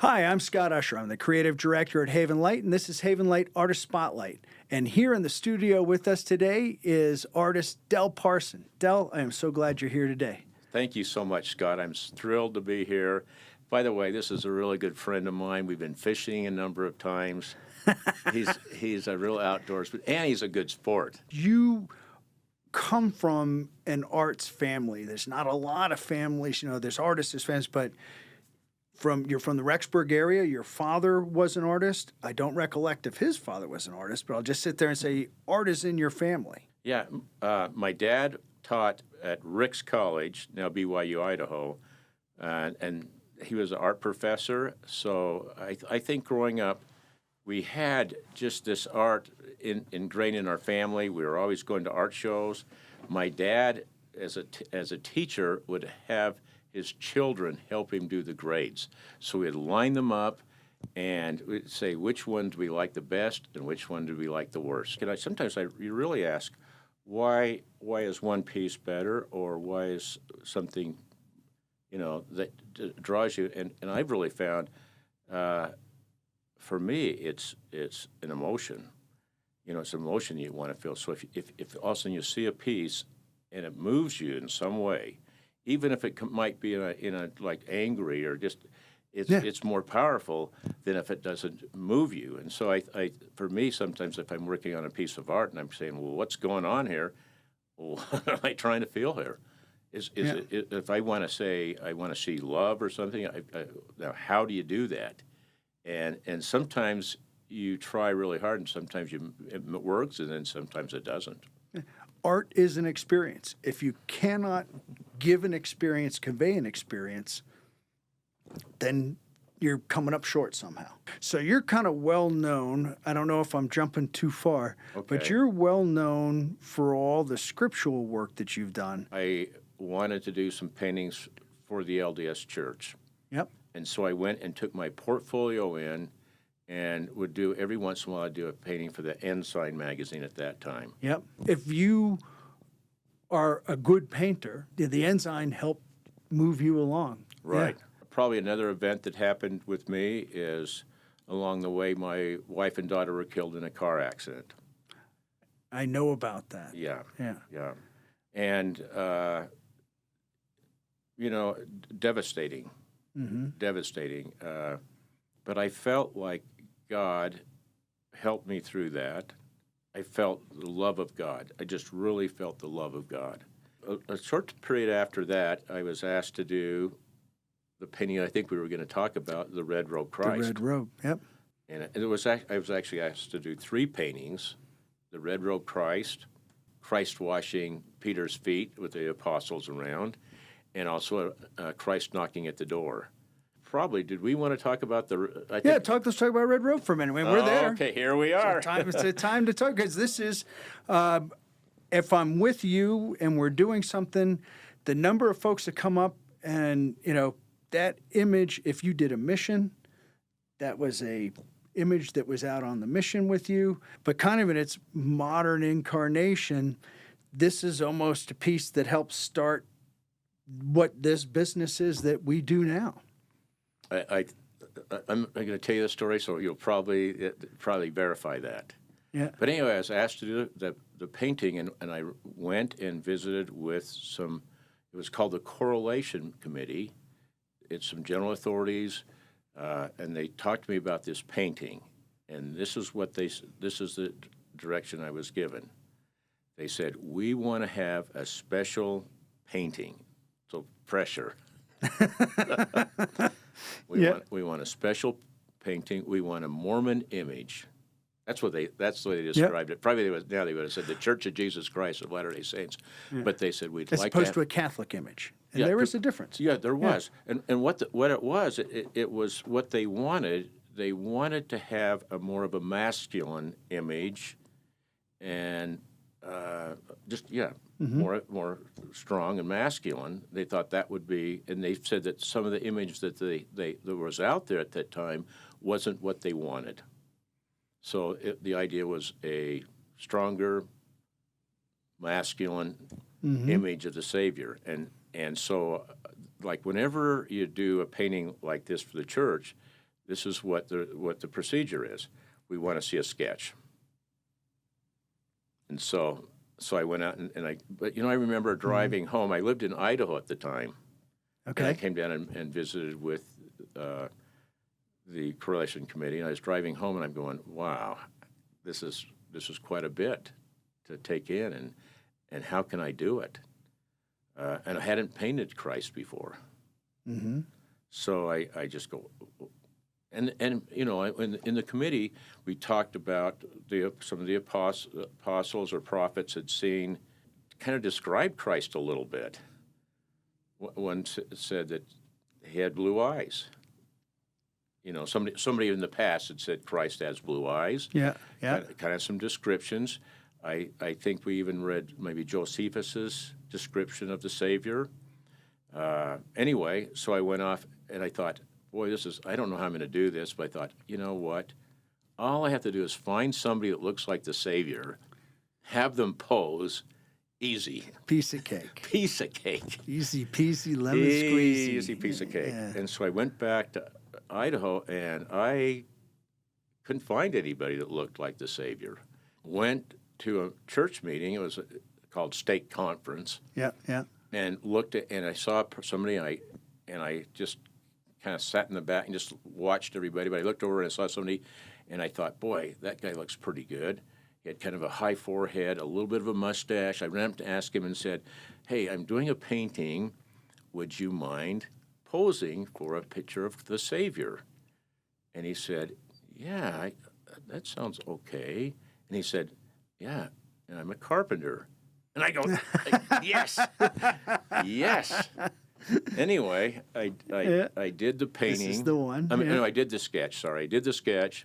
Hi, I'm Scott Usher. I'm the creative director at Haven Light, and this is Haven Light Artist Spotlight. And here in the studio with us today is artist Del Parson. Del, I am so glad you're here today. Thank you so much, Scott. I'm thrilled to be here. By the way, this is a really good friend of mine. We've been fishing a number of times. He's a real outdoors, and he's a good sport. You come from an arts family. There's not a lot of families, there's artists, there's fans, but you're from the Rexburg area. Your father was an artist. I don't recollect if his father was an artist, but I'll just sit there and say art is in your family. Yeah, my dad taught at Ricks College, now BYU, Idaho, and he was an art professor. So I think growing up, we had just this art ingrained in our family. We were always going to art shows. My dad, as a teacher, would have his children help him do the grades. So we'd line them up and we'd say, which one do we like the best and which one do we like the worst? And you really ask, why is one piece better, or why is something, that draws you? And I've really found, for me, it's an emotion. It's an emotion you want to feel. So if all of a sudden you see a piece and it moves you in some way, even if it might be in a like angry or just, it's more powerful than if it doesn't move you. And so for me, sometimes if I'm working on a piece of art and I'm saying, well, what's going on here? Well, what am I trying to feel here? If I want to say I want to see love or something, now how do you do that? And sometimes you try really hard, and sometimes it works, and then sometimes it doesn't. Art is an experience. If you cannot give an experience, convey an experience, then you're coming up short somehow. So you're kind of well known. I don't know if I'm jumping too far, but you're well known for all the scriptural work that you've done. I wanted to do some paintings for the LDS Church. Yep. And so I went and took my portfolio in and would do, every once in a while, I'd do a painting for the Ensign magazine at that time. Yep. If you are a good painter, the Ensign help move you along. Right. Yeah. Probably another event that happened with me is along the way, my wife and daughter were killed in a car accident. I know about that. Yeah. Yeah. Yeah. And, devastating. Mm-hmm. Devastating. But I felt like God helped me through that. I felt the love of God. I just really felt the love of God. A short period after that, I was asked to do the painting I think we were going to talk about, the Red Robe Christ. The Red Robe, yep. And I was actually asked to do 3 paintings: the Red Robe Christ, Christ washing Peter's feet with the apostles around, and also Christ knocking at the door. Probably. Did we want to talk about let's talk about Red Robe for a minute. We're there. Okay, here we are. It's a time to talk, because this is, if I'm with you and we're doing something, the number of folks that come up and, that image, if you did a mission, that was a image that was out on the mission with you, but kind of in its modern incarnation, this is almost a piece that helps start what this business is that we do now. I'm going to tell you the story, so you'll probably verify that. Yeah. But anyway, I was asked to do the painting, and I went and visited with some. It was called the Correlation Committee. It's some general authorities, and they talked to me about this painting. And this is the direction I was given. They said, we want to have a special painting. So pressure. We want a special painting. We want a Mormon image. That's the way they described it. Probably they would have said the Church of Jesus Christ of Latter-day Saints. Yeah. But they said we'd as like opposed to a Catholic image. And there was a difference. Yeah, there was. And what it was what they wanted. They wanted to have more of a masculine image, and more strong and masculine. They thought that would be, and they said that some of the image that that was out there at that time wasn't what they wanted. So the idea was a stronger, masculine image of the Savior, and so like whenever you do a painting like this for the church, This is what the procedure is. We want to see a sketch. And so I went out but I remember driving home. I lived in Idaho at the time. Okay. And I came down and visited with the Correlation Committee, and I was driving home, and I'm going, wow, this is quite a bit to take in, and how can I do it? And I hadn't painted Christ before. Mm-hmm. So I just go, and in the committee, we talked about some of the apostles or prophets had seen, kind of described Christ a little bit. One said that he had blue eyes. Somebody in the past had said Christ has blue eyes. Yeah. Kind of some descriptions. I think we even read maybe Josephus's description of the Savior. Anyway, so I went off and I thought, boy, I don't know how I'm going to do this, but I thought, you know what? All I have to do is find somebody that looks like the Savior, have them pose. Easy. Piece of cake. Piece of cake. Easy peasy, lemon squeezy. Easy piece of cake. Yeah. And so I went back to Idaho, and I couldn't find anybody that looked like the Savior. Went to a church meeting. It was called Stake Conference. Yeah. And looked at, and I saw somebody, and I just kind of sat in the back and just watched everybody. But I looked over and I saw somebody, and I thought, boy, that guy looks pretty good. He had kind of a high forehead, a little bit of a mustache. I ran up to ask him and said, hey, I'm doing a painting. Would you mind posing for a picture of the Savior? And he said, yeah, that sounds okay. And he said, yeah, and I'm a carpenter. And I go, yes, yes. Anyway, I did the painting. This is the one. No, I did the sketch. Sorry, I did the sketch,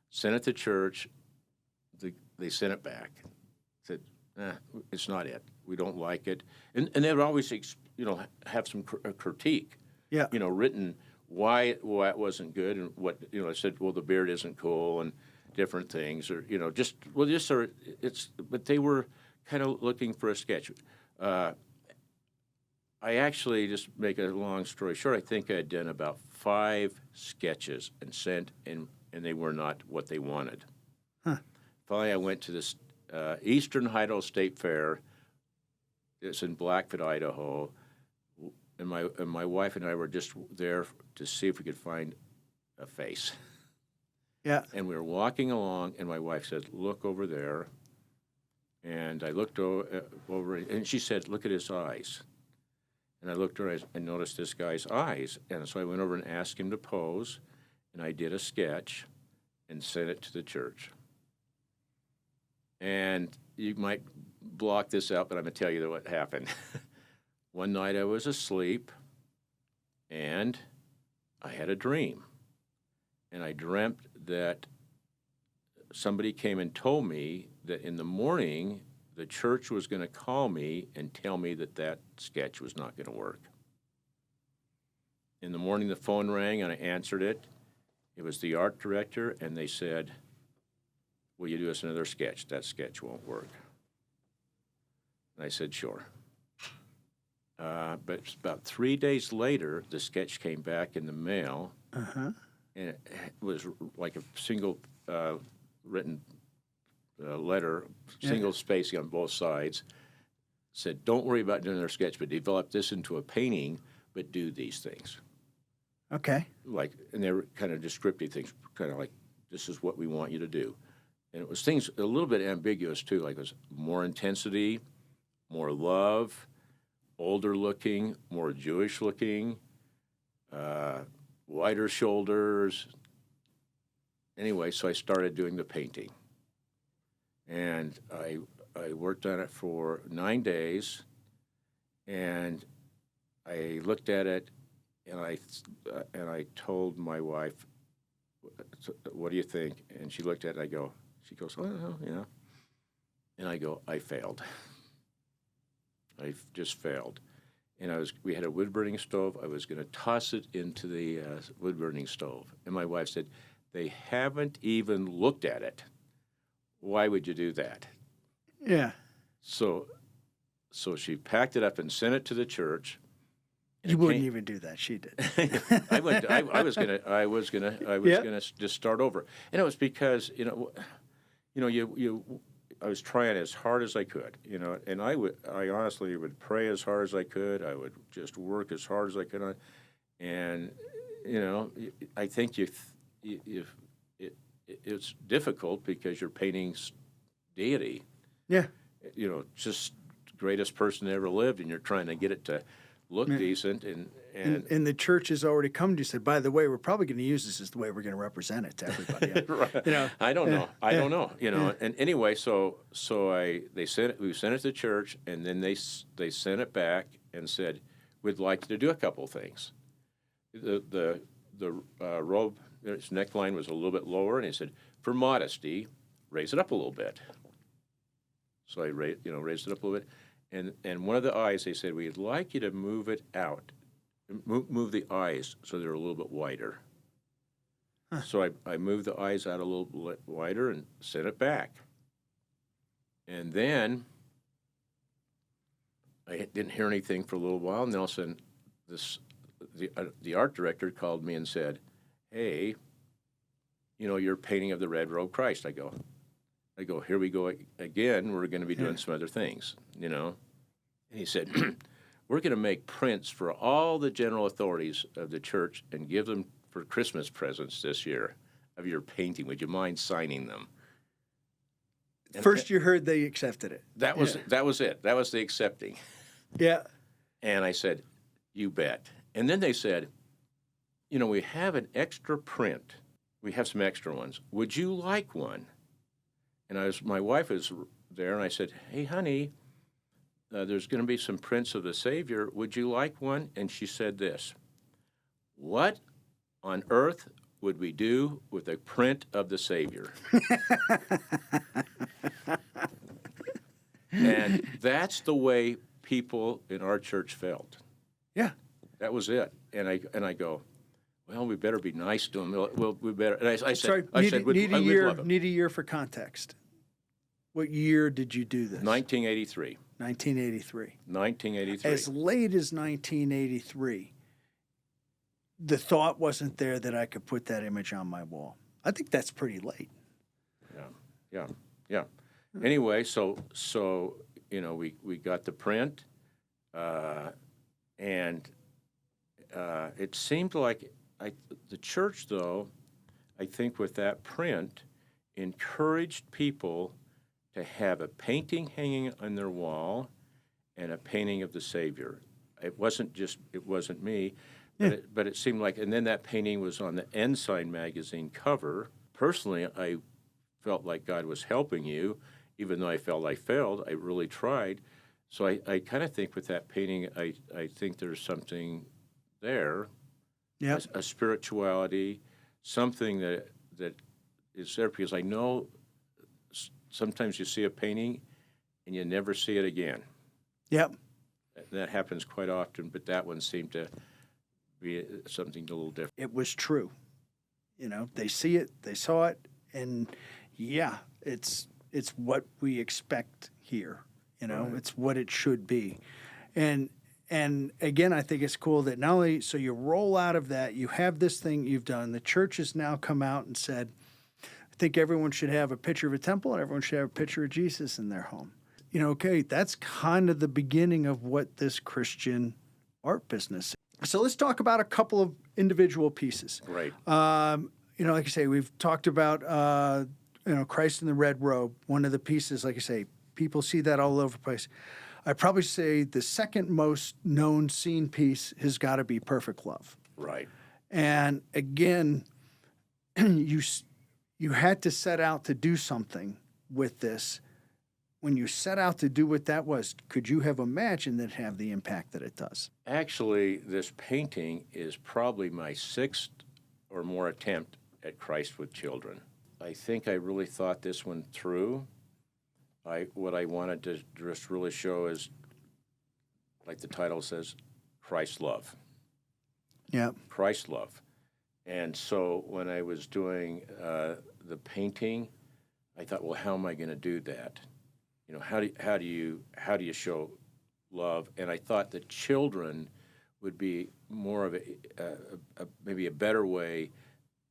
sent it to church. They sent it back. Said, it's not it. We don't like it. And they would always, have some critique. Yeah. Written why it wasn't good, and what I said. Well, the beard isn't cool, and different things, or but they were kind of looking for a sketch. I actually, just make a long story short, I think I had done about 5 sketches and sent, and they were not what they wanted. Huh. Finally, I went to this Eastern Idaho State Fair. It's in Blackfoot, Idaho, and my wife and I were just there to see if we could find a face. Yeah. And we were walking along, and my wife said, "Look over there." And I looked over, and she said, "Look at his eyes." And I looked over and noticed this guy's eyes. And so I went over and asked him to pose, and I did a sketch and sent it to the church. And you might block this out, but I'm going to tell you what happened. One night I was asleep, and I had a dream. And I dreamt that somebody came and told me that in the morning the church was going to call me and tell me that sketch was not going to work. In the morning the phone rang, and I answered it. It was the art director, and they said, "Will you do us another sketch? That sketch won't work." And I said, "Sure." But about 3 days later, the sketch came back in the mail, and it was like a single written letter, single spacing on both sides. Said, "Don't worry about doing another sketch, but develop this into a painting, but do these things." Okay. And they were kind of descriptive things, kind of like, "This is what we want you to do." And it was things a little bit ambiguous, too, like it was more intensity, more love, older looking, more Jewish looking, wider shoulders. Anyway, so I started doing the painting. And I worked on it for 9 days, and I looked at it, and I told my wife, "What do you think?" And she looked at it, she goes, "Oh, yeah." And I go, "I failed. I just failed." And we had a wood-burning stove. I was going to toss it into the wood-burning stove. And my wife said, "They haven't even looked at it. Why would you do that?" Yeah. So she packed it up and sent it to the church. You wouldn't even do that. She did. I was gonna just start over, and it was because I was trying as hard as I could, and I honestly would pray as hard as I could. I would just work as hard as I could on, and I think it's difficult because you're painting deity. Yeah. Just greatest person that ever lived, and you're trying to get it to look decent, and the church has already come to you and said, by the way, we're probably going to use this as the way we're going to represent it to everybody. Right. I don't know. And anyway, we sent it to church, and then they sent it back and said, we'd like to do a couple things. The robe, its neckline was a little bit lower, and he said, for modesty, raise it up a little bit. So I raised it up a little bit. And one of the eyes, they said, we'd like you to move it out, move the eyes so they're a little bit wider. Huh. So I moved the eyes out a little bit wider and sent it back. And then I didn't hear anything for a little while, and then all of a sudden the art director called me and said, hey, your painting of the Red Robe Christ. I go, here we go again. We're going to be doing some other things, And he said, we're going to make prints for all the general authorities of the church and give them for Christmas presents this year of your painting. Would you mind signing them? First you heard they accepted it. That was it. That was the accepting. Yeah. And I said, you bet. And then they said, we have an extra print. We have some extra ones. Would you like one? And my wife was there, and I said, hey, honey, there's going to be some prints of the Savior. Would you like one? And she said this, what on earth would we do with a print of the Savior? And that's the way people in our church felt. Yeah. That was it. And I go, well, we better be nice to them. Well, we better. And I said, need a year for context. What year did you do this? 1983. 1983. 1983. As late as 1983, the thought wasn't there that I could put that image on my wall. I think that's pretty late. Yeah. Anyway, so we got the print, and it seemed like the church, though, I think with that print, encouraged people to have a painting hanging on their wall and a painting of the Savior. It wasn't me, but it seemed like, and then that painting was on the Ensign magazine cover. Personally, I felt like God was helping you, even though I felt I failed. I really tried. So I kind of think with that painting, I think there's something there, a spirituality, something that is there, because I know sometimes you see a painting and you never see it again. Yep. That happens quite often, but that one seemed to be something a little different. It was true. They see it, they saw it, and it's what we expect here. Right. It's what it should be. And again, I think it's cool that not only, so you roll out of that, you have this thing you've done. The church has now come out and said, I think everyone should have a picture of a temple and everyone should have a picture of Jesus in their home. Okay, that's kind of the beginning of what this Christian art business is. So let's talk about a couple of individual pieces. Right. Like I say, we've talked about, Christ in the Red Robe. One of the pieces, like I say, people see that all over the place. I'd probably say the second most known scene piece has got to be Perfect Love. Right. And again, you had to set out to do something with this. When you set out to do what that was, could you have imagined that have the impact that it does? Actually, this painting is probably my sixth or more attempt at Christ with children. I think I really thought this one through. What I wanted to just really show is, like the title says, Christ's love. Yeah. Christ's love. And so when I was doing the painting, I thought, well, how am I going to do that? How do you show love? And I thought the children would be more of maybe a better way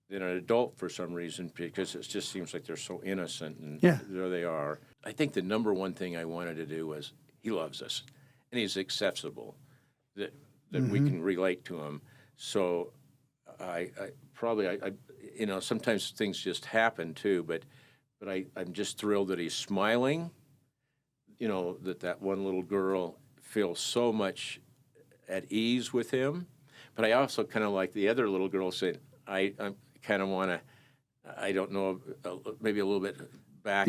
than an adult for some reason, because it just seems like they're so innocent, and Yeah. there they are. I think the number one thing I wanted to do was he loves us, and he's accessible, that we can relate to him. So I sometimes things just happen too, but I'm just thrilled that he's smiling. That one little girl feels so much at ease with him. But I also kind of like the other little girl saying, I kind of want to, I don't know, maybe a little bit back,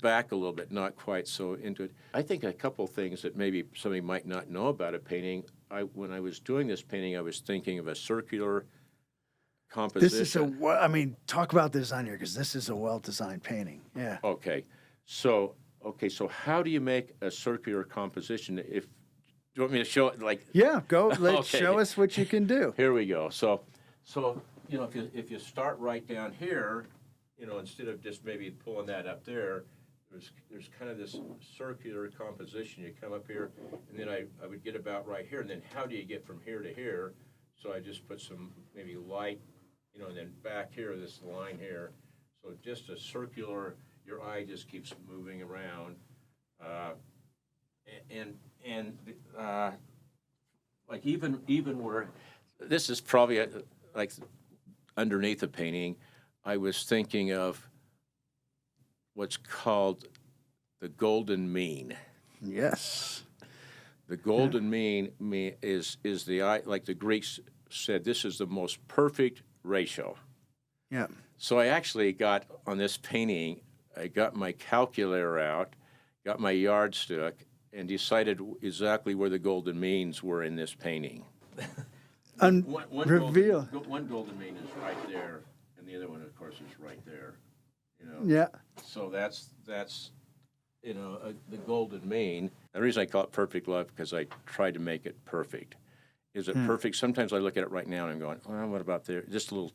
back a little bit, not quite so into it. I think a couple things that maybe somebody might not know about a painting. When I was doing this painting, I was thinking of a circular composition. This is talk about the design here, because this is a well-designed painting. Yeah. Okay. So how do you make a circular composition? Do you want me to show it? Yeah, go. Let's Okay. show us what you can do. Here we go. So if you start right down here, instead of just maybe pulling that up there, there's kind of this circular composition. You come up here, and then I would get about right here, and then how do you get from here to here? So I just put some maybe light, and then back here, this line here. So just a circular, your eye just keeps moving around. Like even where, this is probably like underneath the painting, I was thinking of what's called the golden mean. Yes. The golden mean is the eye, like the Greeks said, this is the most perfect ratio. Yeah. So I actually got on this painting, I got my calculator out, got my yardstick, and decided exactly where the golden means were in this painting. Reveal. One golden mean is right there, and the other one, of course, is right there. Yeah. So that's the golden mean. The reason I call it perfect love, because I tried to make it perfect. Is it perfect? Sometimes I look at it right now and I'm going, well, what about there? Just a little.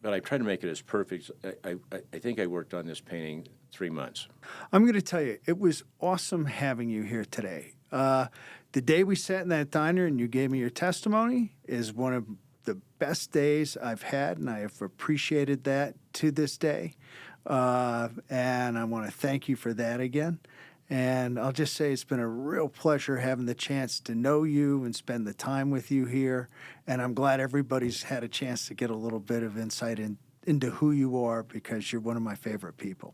But I try to make it as perfect. I think I worked on this painting 3 months. I'm going to tell you, it was awesome having you here today. The day we sat in that diner and you gave me your testimony is one of the best days I've had, and I have appreciated that to this day. And I want to thank you for that again. And I'll just say it's been a real pleasure having the chance to know you and spend the time with you here. And I'm glad everybody's had a chance to get a little bit of insight into who you are, because you're one of my favorite people.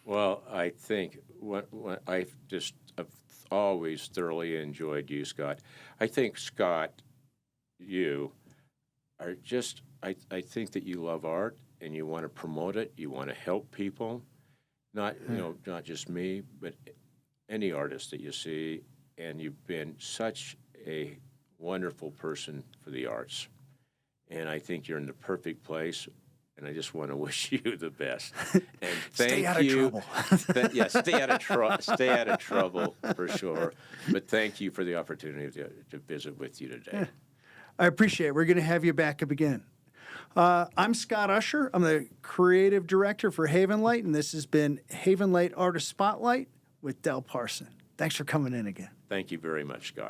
Well, I think what I've always thoroughly enjoyed you, Scott. I think, Scott, you are just, I think that you love art and you want to promote it. You want to help people, not just me, but any artist that you see. And you've been such a wonderful person for the arts. And I think you're in the perfect place. And I just want to wish you the best. And thank Stay out you. of trouble. Stay out of trouble for sure. But thank you for the opportunity to visit with you today. Yeah. I appreciate it. We're going to have you back up again. I'm Scott Usher. I'm the creative director for Haven Light, and this has been Haven Light Artist Spotlight with Del Parson. Thanks for coming in again. Thank you very much, Scott.